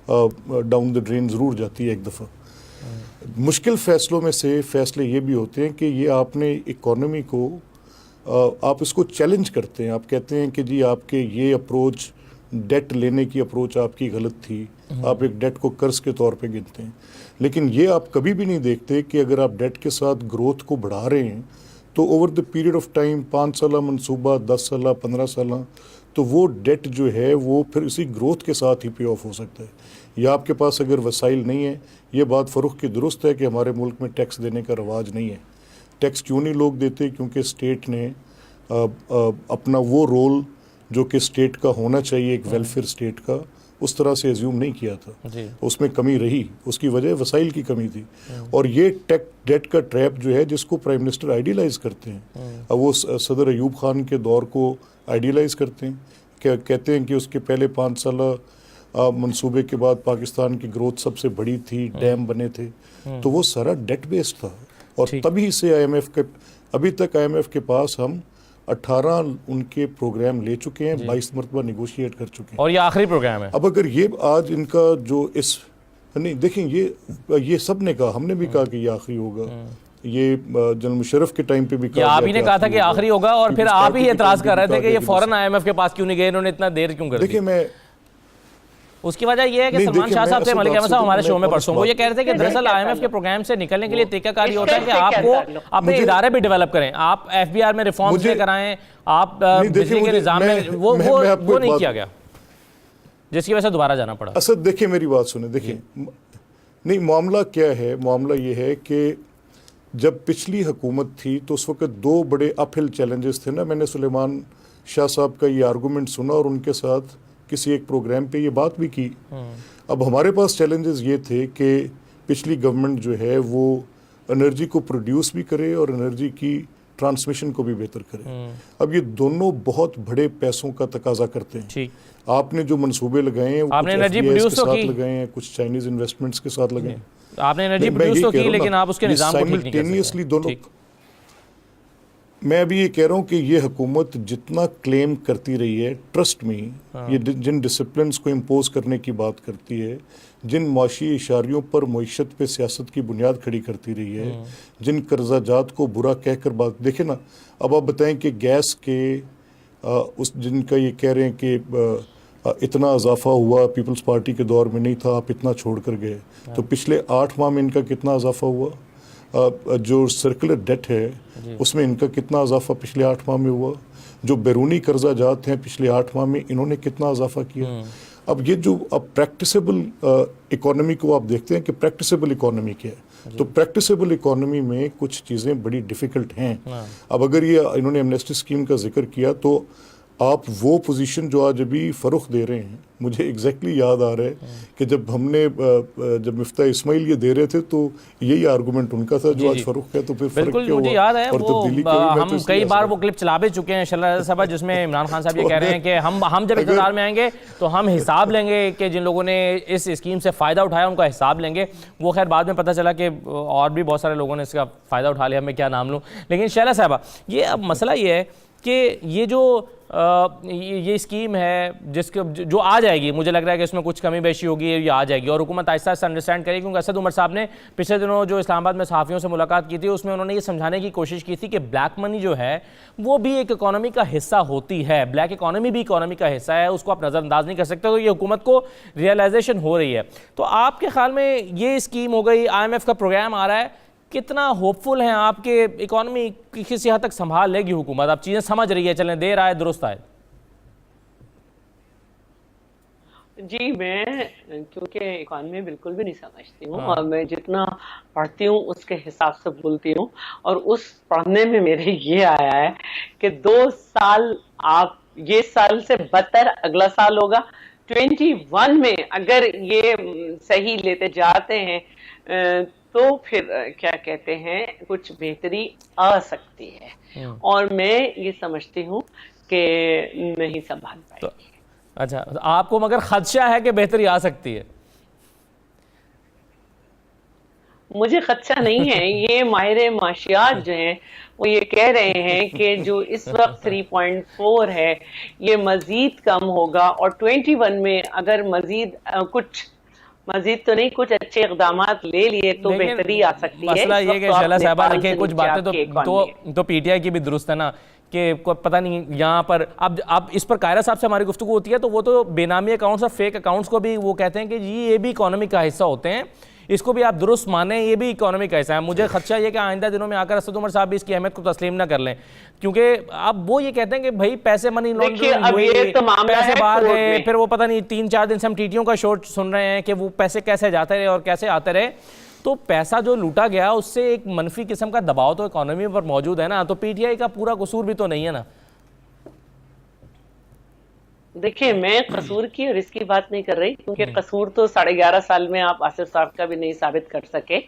डाउन द ड्रेन ज़रूर जाती है एक दफ़ा। मुश्किल फ़ैसलों में से फ़ैसले ये भी होते हैं कि ये आपने इकॉनमी को आप इसको चैलेंज करते हैं, आप कहते हैं कि जी आपके ये अप्रोच, डेट लेने की अप्रोच आपकी गलत थी, आप एक डेट को कर्ज के तौर पे गिनते हैं, लेकिन ये आप कभी भी नहीं देखते कि अगर आप डेट के साथ ग्रोथ को बढ़ा रहे हैं तो over the period of time 5 साल मनसूबा, 10 साल, 15 साल, तो वो डेट जो है वो फिर इसी ग्रोथ के साथ ही पे ऑफ हो सकता है। या आपके पास अगर वसाइल नहीं है, ये बात फ़रूक की दुरुस्त है कि हमारे मुल्क में टैक्स देने का रवाज नहीं है। टैक्स क्यों नहीं लोग देते? क्योंकि स्टेट ने अपना वो रोल जो कि स्टेट का होना चाहिए, एक वेलफेयर स्टेट का, उस तरह से एज्यूम नहीं किया था, उसमें कमी रही, उसकी वजह वसाइल की कमी थी। और ये डेट का ट्रैप जो है जिसको प्राइम मिनिस्टर आइडियलाइज करते हैं, अब वो सदर अयूब खान के दौर को आइडियलाइज करते हैं, कहते हैं कि उसके पहले 5 साल मंसूबे के बाद पाकिस्तान की ग्रोथ सबसे बड़ी थी, डैम बने थे, तो वो सारा डेट बेस्ड था। और तभी से IMF के अभी तक IMF के पास हम 18 उनके प्रोग्राम ले चुके हैं, 22 मरतबा निगोशिएट कर चुके हैं, और ये आखिरी प्रोग्राम है। अब अगर ये आज इनका जो इस नहीं देखें, ये सब ने कहा, हमने भी कहा कि ये आखिरी होगा, ये जनरल मुशर्रफ के टाइम पे भी कहा, आप ही ने कहा था कि आखिरी होगा, और फिर आप ही एतराज कर रहे थे कि ये फौरन IMF के पास क्यों नहीं गए, इन्होंने इतना देर क्यों कर दी। देखिए मैं उसकी वजह यह है कि सलमान शाह साहब से मलिक अहमद साहब हमारे शो में परसों वो ये कह रहे थे कि दरअसल IMF के प्रोग्राम से निकलने के लिए तरीकाकार ये होता है कि आपको अपने इदारे भी डेवलप करें, आप FBR में रिफॉर्म्स लेकर आएं, आप बिजली के निज़ाम में वो नहीं किया गया, जिसकी वजह से दोबारा जाना पड़ा। असद देखिए मेरी बात सुने, देखिए नहीं, मामला क्या है, मामला ये है कि जब पिछली हुकूमत थी तो उस वक्त 2 बड़े अपहिल चैलेंजेस थे ना। मैंने सुलेमान शाह साहब का ये आर्गूमेंट सुना और उनके साथ किसी एक प्रोग्राम पे ये बात भी की। अब हमारे पास चैलेंजेस ये थे कि पिछली गवर्नमेंट जो है वो एनर्जी को प्रोड्यूस भी करे और एनर्जी की ट्रांसमिशन को भी बेहतर करे। अब ये दोनों बहुत बड़े पैसों का तकाजा करते हैं। आपने जो मंसूबे लगाए हैं, आपने एनर्जी प्रोड्यूस तो की, लगाए हैं, कुछ चाइनीज इन्वेस्टमेंट्स के साथ लगाए हैं, आपने एनर्जी प्रोड्यूस तो की, लेकिन आप उसके निजाम को साइमल्टेनियसली दोनों मैं अभी ये कह रहा हूँ कि ये हुकूमत जितना क्लेम करती रही है, ट्रस्ट में ये जिन डिसिप्लिन को इम्पोज करने की बात करती है, जिन माशी इशारियों पर मईशत पे सियासत की बुनियाद खड़ी करती रही है, जिन कर्जाजात को बुरा कहकर बात, देखे ना, अब आप बताएं कि गैस के उस जिनका ये कह रहे हैं कि इतना इजाफा हुआ पीपल्स पार्टी के दौर में नहीं था, आप इतना छोड़ कर गए, तो पिछले 8 माह में इनका कितना इजाफा हुआ? जो सर्कुलर डेट है उसमें इनका कितना इजाफा पिछले 8 माह में हुआ? जो बैरूनी कर्जा जात हैं पिछले 8 माह में इन्होंने कितना इजाफा किया? अब ये जो अब प्रैक्टिसेबल इकोनॉमी को आप देखते हैं कि प्रैक्टिसेबल इकोनॉमी क्या है, तो प्रैक्टिसेबल इकोनॉमी में कुछ चीज़ें बड़ी डिफ़िकल्ट हैं। अब अगर ये इन्होंने एमनेस्टी स्कीम का जिक्र किया तो आप वो पोजीशन जो आज अभी फ़रुख दे रहे हैं, मुझे एग्जैक्टली याद आ रहा है कि जब हमने जब मिफ्ता इस्माइल ये दे रहे थे तो यही आर्गूमेंट उनका था, जो आज फ़रुख है तो फिर फर्क बिल्कुल क्या मुझे हुआ? याद है और वो तब्दीली हम कई बार वो क्लिप चला भी चुके हैं शर्ला साहब, जिसमें इमरान खान साहब ये कह रहे हैं कि हम जब इक़्तिदार में आएंगे तो हम हिसाब लेंगे कि जिन लोगों ने इस स्कीम से फ़ायदा उठाया उनका हिसाब लेंगे। वो खैर बाद में पता चला कि और भी बहुत सारे लोगों ने इसका फ़ायदा उठा लिया, मैं क्या नाम लूँ। लेकिन शर्ला साहबा, ये अब मसला ये है कि ये जो ये स्कीम है जिसके जो आ जाएगी, मुझे लग रहा है कि इसमें कुछ कमी बेशी होगी, ये आ जाएगी और हुकूमत आहिस्ता आहिस्ता अंडरस्टैंड करेगी। क्योंकि असद उमर साहब ने पिछले दिनों जो इस्लामाबाद में सहाफ़ियों से मुलाकात की थी उसमें उन्होंने ये समझाने की कोशिश की थी कि ब्लैक मनी जो है वो भी एक इकॉनमी का हिस्सा होती है, ब्लैक इकॉनमी भी इकॉनमी का हिस्सा है, उसको आप नज़रअंदाज नहीं कर सकते। तो ये हुकूमत को रियलाइजेशन हो रही है। तो आपके ख्याल में ये स्कीम हो गई, IMF का प्रोग्राम आ रहा है, कितना होपफुल हैं आपके इकॉनमी किसी हद तक संभाल लेगी हुकूमत? आप चीज़ें समझ रही है, चलें देर आए दुरुस्त आए। जी, मैं क्योंकि इकॉनमी बिल्कुल भी नहीं समझती हूँ और मैं जितना पढ़ती हूँ उसके हिसाब से बोलती हूँ, और उस पढ़ने में मेरे ये आया है कि 2 साल आप ये साल से बदतर अगला साल होगा। 21 में अगर ये सही लेते जाते हैं तो फिर क्या कहते हैं कुछ बेहतरी आ सकती है, और मैं ये समझती हूँ कि नहीं संभाल पाएगी। अच्छा, आपको मगर खदशा है कि बेहतरी आ सकती है? मुझे खदशा नहीं है। ये माहिर माशियात जो हैं वो ये कह रहे हैं कि जो इस वक्त 3.4 है ये मजीद कम होगा, और 21 में अगर मजीद तो नहीं, कुछ अच्छे इकदामात ले लिए तो बेहतरी आ सकती है। मसला ये कि शैला साहबा देखिए, कुछ बातें तो PTI की भी दुरुस्त है ना कि पता नहीं यहाँ पर अब इस पर कायरा साहब से हमारी गुफ्तगू होती है तो वो तो बेनामी अकाउंट्स और फेक अकाउंट्स को भी वो कहते हैं कि जी ये भी इकोनॉमी का हिस्सा होते हैं, इसको भी आप दुरुस्त माने, ये भी इकोनॉमी का हिस्सा है। मुझे खदशा ये कि आइंदा दिनों में आकर असद उमर साहब भी इसकी अहमियत को तस्लीम ना कर लें, क्योंकि अब वो ये कहते हैं कि भाई पैसे मनी लॉन्ड्रिंग हुई, पैसे बाहर गए, फिर वो पता नहीं 3-4 दिन से हम टीटियों का शोर सुन रहे हैं कि वो पैसे कैसे जाते रहे और कैसे आते रहे। तो पैसा जो लूटा गया उससे एक मनफी किस्म का दबाव तो इकोनॉमी पर मौजूद है ना, तो PTI का पूरा कसूर भी तो नहीं है ना। देखिए, मैं कसूर की और इसकी बात नहीं कर रही, क्योंकि कसूर तो 11.5 साल में आप आसिफ साहब का भी नहीं साबित कर सके,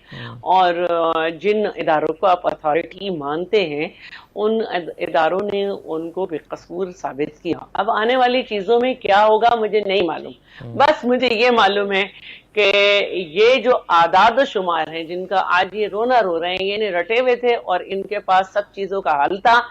और जिन इदारों को आप अथॉरिटी मानते हैं उन इदारों ने उनको बेकसूर साबित किया। अब आने वाली चीजों में क्या होगा मुझे नहीं मालूम, बस मुझे ये मालूम है कि ये जो आदाद शुमार हैं जिनका आज ये रोना रो रहे हैं, ये नहीं रटे हुए थे और इनके पास सब चीजों का हल था,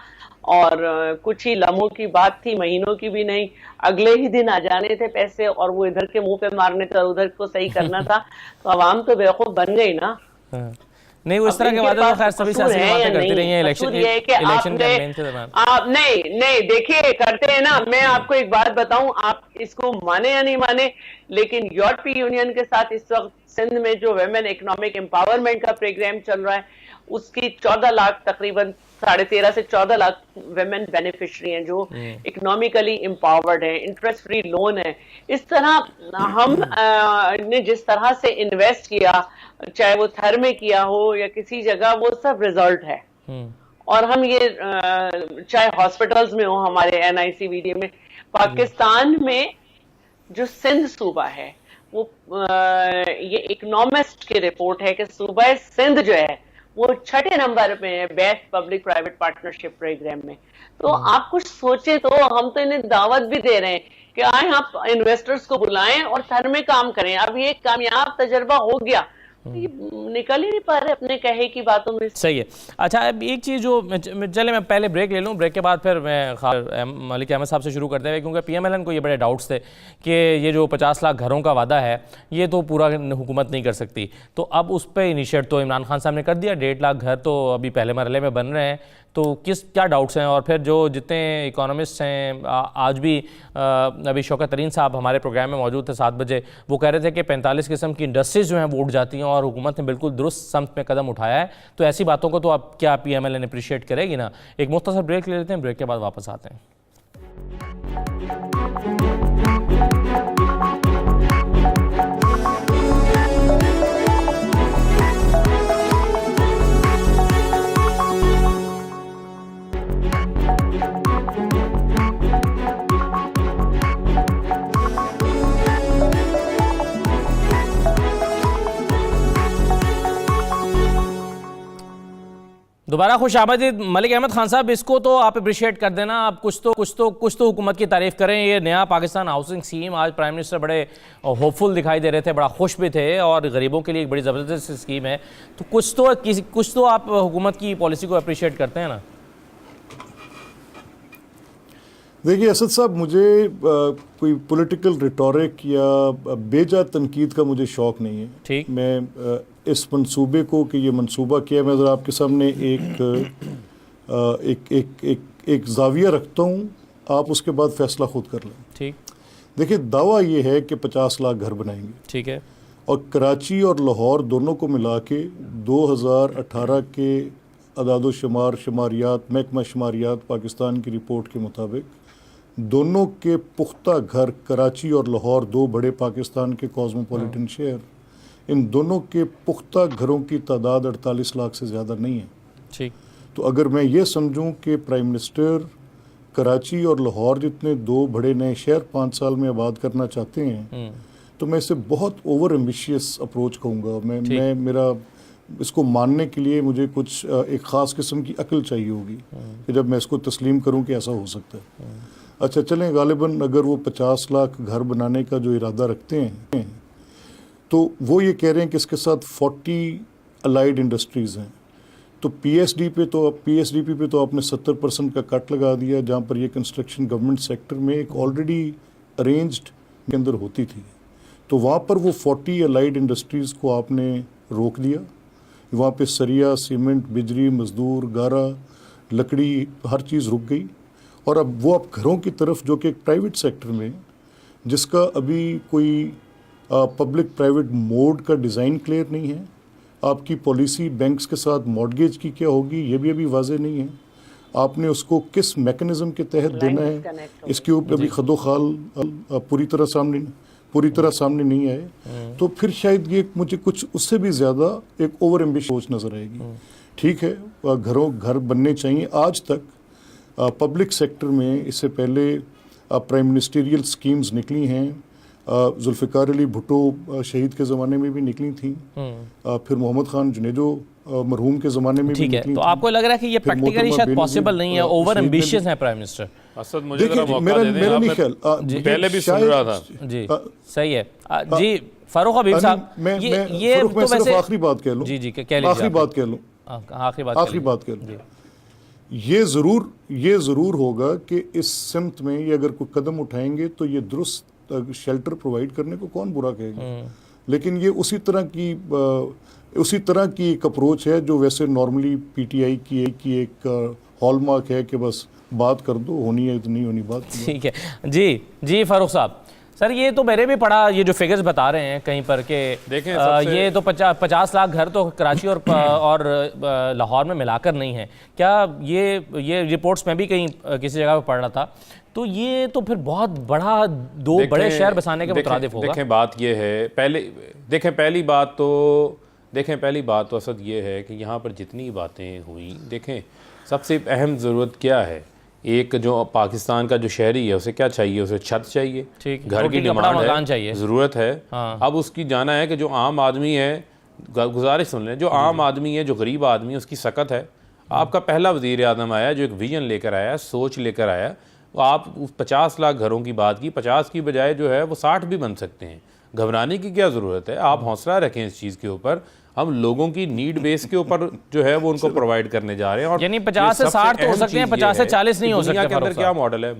और कुछ ही लम्हों की बात थी, महीनों की भी नहीं, अगले ही दिन आ जाने थे पैसे और वो इधर के मुंह पे मारने थे और उधर को सही करना था। तो आवाम तो बेवकूफ बन गई ना। नहीं, वो इस तरह के वादे तो खैर सभी सियासी बातें करती रही हैं इलेक्शन कैंपेन के दौरान। आप नहीं देखिए करते हैं ना। मैं आपको एक बात बताऊं, आप इसको माने या नहीं माने, लेकिन यूरोपीय यूनियन के साथ इस वक्त सिंध में जो वुमेन इकोनॉमिक एम्पावरमेंट का प्रोग्राम चल रहा है उसकी 14 लाख तकरीबन 13.5 से 14 लाख वुमेन बेनिफिशियरी हैं जो इकोनॉमिकली एम्पावर्ड है, इंटरेस्ट फ्री लोन है। इस तरह हम ने जिस तरह से इन्वेस्ट किया, चाहे वो थर में किया हो या किसी जगह, वो सब रिजल्ट है। और हम ये चाहे हॉस्पिटल्स में हो हमारे NICVD में, पाकिस्तान में जो सिंध सूबा है वो ये इकोनॉमिस्ट की रिपोर्ट है कि सूबा सिंध जो है वो 6 नंबर पे है best public private partnership programme में। तो आप कुछ सोचे, तो हम तो इन्हें दावत भी दे रहे हैं कि आए आप इन्वेस्टर्स को बुलाएं और थर में काम करें। अब ये कामयाब तजर्बा हो गया, ये निकल ही नहीं पा रहे अपने कहे की बातों में। सही है। अच्छा, अब एक चीज़ जो चले मैं पहले ब्रेक ले लूँ, ब्रेक के बाद फिर मैं मलिक अहमद साहब से शुरू करते हैं, क्योंकि PMLN को ये बड़े डाउट्स थे कि ये जो 50 लाख घरों का वादा है ये तो पूरा हुकूमत नहीं कर सकती। तो अब उस पर इनिशिएट तो इमरान खान साहब ने कर दिया, 1.5 लाख घर तो अभी पहले मरहले में बन रहे हैं। तो क्या डाउट्स हैं? और फिर जो जितने इकोनॉमिस्ट हैं, आज भी अभी शौकत तरीन साहब हमारे प्रोग्राम में मौजूद थे 7 बजे, वो कह रहे थे कि 45 किस्म की इंडस्ट्रीज जो हैं वो उठ जाती हैं और हुकूमत ने बिल्कुल दुरुस्त समत में कदम उठाया है। तो ऐसी बातों को तो अब क्या PMLN अप्रिशिएट करेगी ना? एक मुख्तसर ब्रेक ले लेते हैं, ब्रेक के बाद वापस आते हैं। दोबारा खुश आमदीद मलिक अहमद खान साहब। इसको तो आप अप्रिशिएट कर देना, आप कुछ तो हुकूमत की तारीफ करें। ये नया पाकिस्तान हाउसिंग स्कीम, आज प्राइम मिनिस्टर बड़े होपफुल दिखाई दे रहे थे, बड़ा खुश भी थे, और गरीबों के लिए एक बड़ी ज़बरदस्त स्कीम है। तो कुछ तो आप हुकूमत की पॉलिसी को अप्रिशिएट करते हैं ना? देखिए असद साहब, मुझे कोई पॉलिटिकल रिटोरिक या बेजा तनकीद का मुझे शौक़ नहीं है। ठीक। मैं इस मंसूबे को कि ये मंसूबा क्या है, मैं ज़रा आपके सामने एक जाविया रखता हूँ, आप उसके बाद फैसला खुद कर लें। ठीक। देखिए, दावा ये है कि 50 लाख घर बनाएंगे। ठीक है। और कराची और लाहौर दोनों को मिला के 2018 के अदादो शुमार शुमारियात, महकमा शुमारियात पाकिस्तान की रिपोर्ट के मुताबिक दोनों के पुख्ता घर, कराची और लाहौर, 2 बड़े पाकिस्तान के कॉस्मोपॉलिटन शहर, इन दोनों के पुख्ता घरों की तादाद 48 लाख से ज़्यादा नहीं है। ठीक। तो अगर मैं ये समझूं कि प्राइम मिनिस्टर कराची और लाहौर जितने 2 बड़े नए शहर 5 साल में आबाद करना चाहते हैं, तो मैं इसे बहुत ओवर एम्बिशियस अप्रोच कहूँगा। मैं मेरा इसको मानने के लिए मुझे कुछ एक ख़ास किस्म की अक्ल चाहिए होगी कि जब मैं इसको तस्लीम करूँ कि ऐसा हो सकता है। अच्छा चलें, गालिबन अगर वो 50 लाख घर बनाने का जो इरादा रखते हैं, तो वो ये कह रहे हैं कि इसके साथ 40 अलाइड इंडस्ट्रीज़ हैं। तो PSDP पे तो आपने 70% का कट लगा दिया, जहाँ पर ये कंस्ट्रक्शन गवर्नमेंट सेक्टर में एक ऑलरेडी अरेंज्ड के अंदर होती थी। तो वहाँ पर वो 40 अलाइड इंडस्ट्रीज़ को आपने रोक दिया। वहाँ पे सरिया, सीमेंट, बिजली, मजदूर, गारा, लकड़ी, हर चीज़ रुक गई। और अब वो आप घरों की तरफ, जो कि एक प्राइवेट सेक्टर में, जिसका अभी कोई पब्लिक प्राइवेट मोड का डिज़ाइन क्लियर नहीं है, आपकी पॉलिसी बैंक्स के साथ मॉर्गेज की क्या होगी ये भी अभी वाजे नहीं है, आपने उसको किस मैकेनिज्म के तहत देना है, इसके ऊपर अभी खदोखाल पूरी तरह सामने नहीं आए। तो फिर शायद ये मुझे कुछ उससे भी ज़्यादा एक ओवर एम्बिशियस नज़र आएगी। ठीक है, घर बनने चाहिए। आज तक पब्लिक सेक्टर में इससे पहले प्राइम मिनिस्टीरियल स्कीम्स निकली हैं, जुल्फ़िकार अली भुट्टो शहीद के ज़माने में भी निकली थी, फिर मोहम्मद खान जुनेजो मरहूम के ज़माने में भी निकली। तो आपको लग रहा है कि ये प्रैक्टिकली शायद पॉसिबल नहीं है, ओवर एम्बिशियस है प्राइम मिनिस्टर? असद, मुझे जरा मौका दे दें, मेरा नहीं ख्याल, पहले भी सुन रहा था। जी सही है। जी फ़ारूक हबीब साहब, ये तो वैसे आखिरी बात कह लूँ। जी कह लीजिए। आखिरी बात कह लूँ। ये ज़रूर होगा कि इस सिमत में ये अगर कोई कदम उठाएंगे तो ये दुरुस्त शेल्टर प्रोवाइड करने को कौन बुरा कहेगा। लेकिन ये उसी तरह की एक अप्रोच है जो वैसे नॉर्मली PTI की एक हॉलमार्क है कि बस बात कर दो, होनी है तो नहीं होनी बात। ठीक है जी फ़ारूक साहब। सर ये तो मैंने भी पढ़ा, ये जो फिगर्स बता रहे हैं कहीं पर के देखें, ये तो 50 लाख घर तो कराची और लाहौर में मिलाकर नहीं है क्या? ये रिपोर्ट्स में भी कहीं किसी जगह पर पढ़ रहा था। तो ये तो फिर बहुत बड़ा 2 बड़े शहर बसाने के मुताबिक होगा। देखें बात ये है, पहली बात तो असद ये है कि यहाँ पर जितनी बातें हुई, देखें सबसे अहम ज़रूरत क्या है, एक जो पाकिस्तान का जो शहरी है उसे क्या चाहिए, उसे छत चाहिए, घर की डिमांड है, ज़रूरत है। हाँ। अब उसकी जाना है कि जो आम आदमी है, गुजारिश सुन लें, जो आम आदमी है, जो गरीब आदमी है, उसकी सकत है। आपका पहला वज़ीर आज़म आया जो एक विजन लेकर आया, सोच लेकर आया। आप 50 लाख घरों की बात की, 50 की बजाय जो है वो 60 भी बन सकते हैं। घबराने की क्या ज़रूरत है, आप हौसला रखें इस चीज़ के ऊपर। हम लोगों की नीड बेस के ऊपर जो है वो उनको प्रोवाइड करने जा रहे हैं। और यानी 50 से 60 तो हो सकते हैं, 50 से 40 नहीं हो सकते। दुनिया के अंदर क्या मॉडल है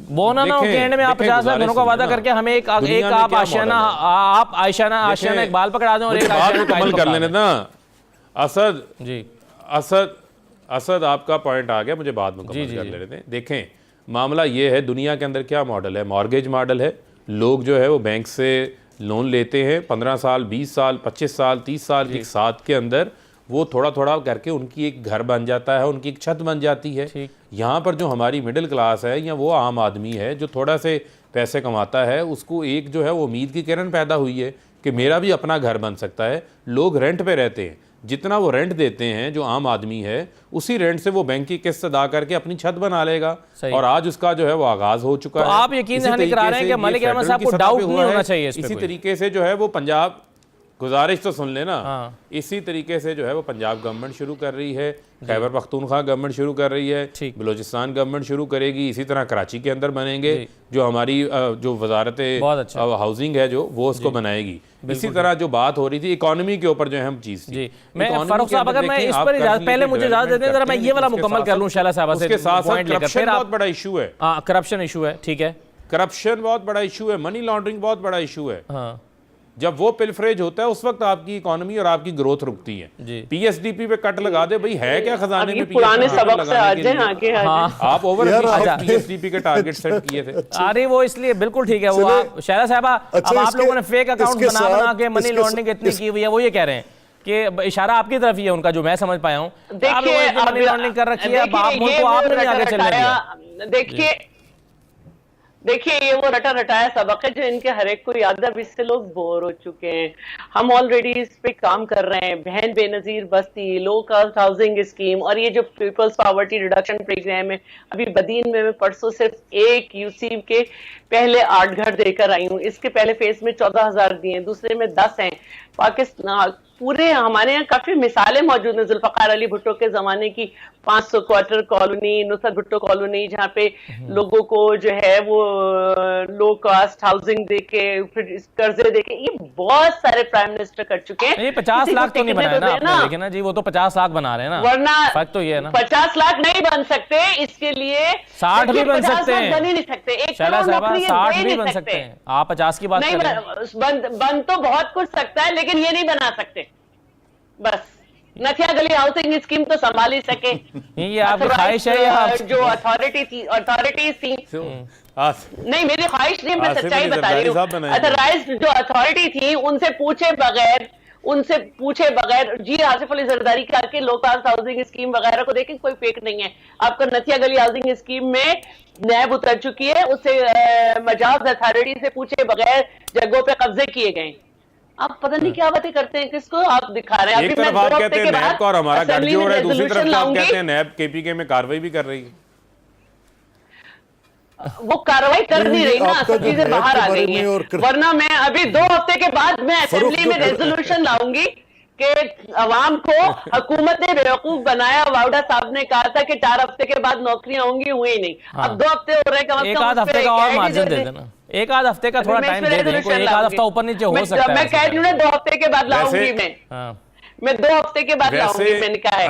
वो ना हो कि एंड में आप 50 लाख दोनों का वादा करके हमें एक आप आशियाना एक बाल पकड़ा दें और एक मुकम्मल कर लेने ना। असद जी, असद आपका पॉइंट आ गया, मुझे बात मुकम्मल कर लेने दें। देखें मामला ये है, दुनिया के अंदर क्या मॉडल है, मॉर्गेज मॉडल है। लोग जो है वो बैंक से लोन लेते हैं 15 साल 20 साल 25 साल 30 साल के साथ के अंदर वो थोड़ा थोड़ा करके उनकी एक घर बन जाता है, उनकी एक छत बन जाती है। यहाँ पर जो हमारी मिडिल क्लास है या वो आम आदमी है जो थोड़ा से पैसे कमाता है, उसको एक जो है वो उम्मीद की किरण पैदा हुई है कि मेरा भी अपना घर बन सकता है। लोग रेंट पे रहते हैं, जितना वो रेंट देते हैं जो आम आदमी है, उसी रेंट से वो बैंक की किस्त अदा करके अपनी छत बना लेगा। और आज उसका जो है वो आगाज हो चुका है। आप यकीन दहानी करा रहे हैं कि मलिक अहमद साहब को डाउट नहीं होना चाहिए इस पे। इसी तरीके से जो है वो पंजाब, गुजारिश तो सुन लेना, इसी तरीके से जो है वो पंजाब गवर्नमेंट शुरू कर रही है, खैबर पख्तूनख्वा गवर्नमेंट शुरू कर रही है, बलूचिस्तान गवर्नमेंट शुरू करेगी, इसी तरह कराची के अंदर बनेंगे, जो हमारी जो वजारत हाउसिंग है जो वो उसको बनाएगी। इसी तरह जो बात हो रही थी इकोनॉमी के ऊपर जो अहम चीज थी, मैं फारूक साहब अगर मैं इस पर पहले मुझे इजाजत देते हैं जरा मैं ये वाला मुकम्मल कर लूं शैला साहब से। उसके साथ साथ करप्शन बहुत बड़ा इशू है। करप्शन इशू है, ठीक है, करप्शन बहुत बड़ा इशू है, मनी लॉन्ड्रिंग बहुत बड़ा इशू है। जब वो पिलफरेज होता है उस वक्त आपकी इकोनॉमी और आपकी ग्रोथ रुकती है। पीएसडीपी पे कट लगा दे, भाई है क्या खजाने में? पुराने सबक से आगे आप ओवर पीएसडीपी के टारगेट सेट किए थे। अरे वो इसलिए बिल्कुल ठीक है। वो शैला साहबा अब आप लोगों ने फेक अकाउंट बना के मनी लॉन्ड्रिंग इतनी की हुई है, वो ये कह रहे हैं कि इशारा आपकी तरफ ही है उनका, जो मैं समझ पाया हूँ। आप लोगों ने मनी लॉन्ड्रिंग कर रखी है, आपने आगे चलने दिया। देखिए ये वो रटा रटाया सबक है जो इनके हर एक को याद है। अब इससे लोग बोर हो चुके हैं। हम ऑलरेडी इस पे काम कर रहे हैं। बहन बेनजीर बस्ती, लो कास्ट हाउसिंग स्कीम और ये जो पीपल्स पॉवर्टी रिडक्शन प्रोग्राम है, अभी बदीन में मैं परसों सिर्फ एक यूसी के पहले 8 घर देकर आई हूँ। इसके पहले फेज में 14,000 दिए, दूसरे में 10 हैं। पाकिस्तान पूरे हमारे यहाँ काफी मिसालें मौजूद हैं। जुल्फकार अली भुट्टो के जमाने की 500 quarter colony, Nusrat Bhutto colony, जहाँ पे लोगों को जो है वो लो कास्ट हाउसिंग देके फिर कर्जे देके, ये बहुत सारे प्राइम मिनिस्टर कर चुके हैं। ये 50 लाख तो नहीं बनाया ना आपने, लेकिन ना जी वो तो 50 लाख बना रहे हैं ना, वरना फर्क तो ये है ना 50 लाख नहीं बन सकते। इसके लिए 60 भी बन सकते हैं, बन ही नहीं सकते। 1 शैला करोड़ साहबा नौकरी 60 भी बन सकते हैं। आप 50 की बात कर रहे हैं। बन तो बहुत कुछ सकता है, लेकिन ये नहीं बना सकते। बस नथिया गली हाउसिंग स्कीम तो संभाल ही सके। ये आपकी ख्वाहिश है या जो अथॉरिटीज थी नहीं, मेरी ख्वाहिश नहीं, मैं सच्चाई बता रही हूँ। अथॉराइज्ड जो अथॉरिटी थी उनसे पूछे बगैर जी आसिफ अली जरदारी करके लो कास्ट हाउसिंग स्कीम वगैरह को देखें, कोई फेक नहीं है। आपका नथिया गली हाउसिंग स्कीम में नैब उतर चुकी है, उससे मजाज अथॉरिटी से पूछे बगैर जगहों पे कब्जे किए गए। आप पता नहीं क्या बातें करते हैं, किसको आप दिखा रहे हैं? एक तरफ आप कहते हैं नैब का और हमारा गठजोड़ है, दूसरी तरफ आप कहते हैं नैब केपीके में कार्रवाई भी कर रही है। वो कार्रवाई कर नहीं रही ना, सब चीजें बाहर आ गई हैं। वरना मैं अभी 2 हफ्ते के बाद मैं असेंबली में रेजोल्यूशन लाऊंगी कि अवाम को हुकूमत ने बेवकूफ बनाया। वाउडा साहब ने कहा था कि 4 हफ्ते के बाद नौकरियां होंगी, हुई नहीं। अब 2 हफ्ते हो रहे हैं, एक आध हफ्ते का और मार्जिन दे देना, एक आध हफ्ते का थोड़ा टाइम दे दें, कोई एक आध हफ्ता ऊपर नीचे हो सकता है। मैं कह रही हूँ 2 हफ्ते के बाद लाऊंगी मैं 2 हफ्ते के बाद लाऊंगी, मैंने कहा है।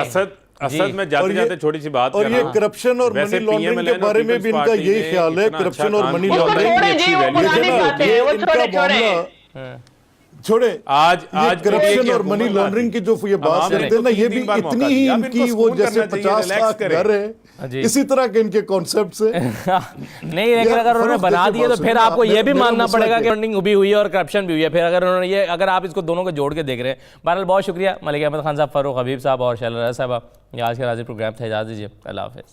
असद में जाते जाते छोटी सी बात और ये करप्शन और मनी लॉन्ड्रिंग के बारे में भी इनका यही ख्याल है। करप्शन और मनी लॉन्ड्रिंग छोड़े, आज करप्शन और मनी लॉन्ड्रिंग की जो ये बात करते हैं ना, ये भी इतनी ही इनकी वो जैसे 50 लाख घर है, इसी तरह के इनके कॉन्सेप्ट से नहीं। लेकिन अगर उन्होंने बना दिए तो फिर आपको ये भी मानना पड़ेगा कि लॉन्ड्रिंग भी हुई है और करप्शन भी हुई है। फिर अगर उन्होंने ये, अगर आप इसको दोनों को जोड़ के देख रहे हैं। बहरहाल बहुत शुक्रिया मलिक अहमद खान साहब, फारूक हबीब साहब और शैला साहब। ये आज का राजी प्रोग्राम था, इजाज़त दीजिए, अल्लाह हाफ़िज़।